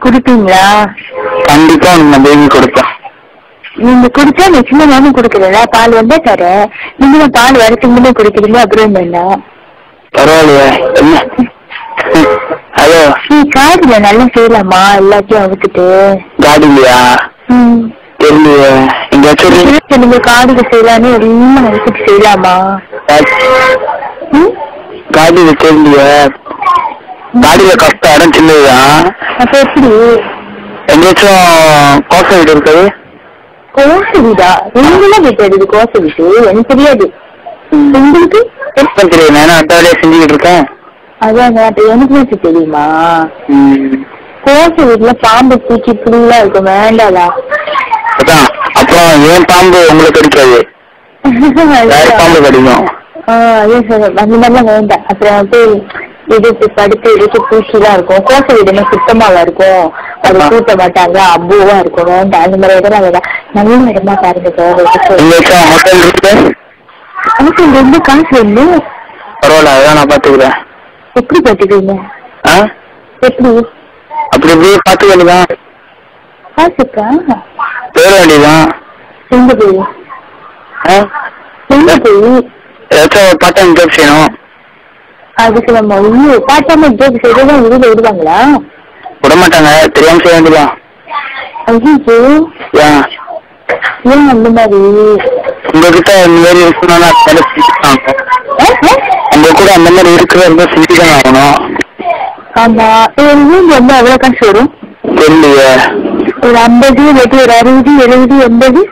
குடுப்பீங்களா? கண்டிப்பா உனக்கு நான் பேபி கொடுப்பேன். நீங்க குடிச்சா நிச்சயமாவும் குடுக்கல, பால் வந்தா தரேன். நீங்க பால் வரத்துக்கு முன்னே குடிக்கிறீங்க, அப்புறம் என்ன? பரவாயில்லையா? என்ன ஹலோ, நீ காதுல நல்லா செய்யலாமா எல்லாத்தையும் அவுத்துட்டு? காடிலையா? தெரியலையே. எங்கேயாச்சும் நீங்க காதுல செய்யலான்னு எல்லாம் அவுத்துட்டு செய்யலாமா? காடியில தெரியலையே. காடியில கஷ்டம் இடம் சின்னதுதான். அப்ப எப்படி? எங்கேயாச்சும் கோசை வீடு இருக்காது? கோசை வீடா? எங்கெல்லாம் கேட்டது கோசை வீடு? எனக்கு தெரியாது. உங்களுக்கு எப்ப தெரியும்? நானும் அந்த வேலையை செஞ்சுக்கிட்டு இருக்கேன். அதாங்க, அப்ப எனக்கு தெரியுமா? கோசை வீட்டுல பாம்பு பூச்சி புல்லா இருக்கும், வேண்டாதா? அதான். அப்புறம் ஏன் பாம்பு உங்களுக்கு கிடைக்காது, வேற பாம்பு கிடைக்கும். அதே சார், அந்த மாதிரிலாம் வேண்டாம். அப்புறம் வந்து இடுப்பு படுத்து இடுப்பு பூச்சிலாம் இருக்கும். கோசை வீடுனா சுத்தமாவா இருக்கும், அது கூட்ட மாட்டாங்க, அப்புவா இருக்கும். வேண்டாம், அந்த மாதிரி இதெல்லாம் வேண்டாம். நல்ல இடமா பாருங்க சார். ஹோட்டல் இருக்கு? அதுக்கு ரொம்ப காசு வேணும். பரவாயில்ல, அதான் நான் பாத்துக்கிறேன். எப்படி பாத்துக்கிறீங்க? எப்படி? அப்படி இப்படி பாத்துக்க வேண்டியதான். காசுக்கா? பேர வேண்டியதான். எங்க போய்? எங்க போய்? ஏதாச்சும் பார்ட் டைம் ஜாப் செய்யணும். அதுக்கு நம்ம பார்ட் டைம் ஜாப் செய்யறதுதான் வீட்டுல விடுவாங்களா? விட மாட்டாங்க, தெரியாம செய்ய வேண்டியதான். ஐயோ, ஏன் அந்த மாதிரி? உங்ககிட்ட இந்த மாதிரி இருக்கணும்னா உங்க கூட அந்த மாதிரி இருக்கிறத செஞ்சுதான் ஆகணும். ஆமா, வந்து அவ்வளவு காசு வரும்? தெரியலையே. ஒரு 50, ஒரு 60, 70, 80.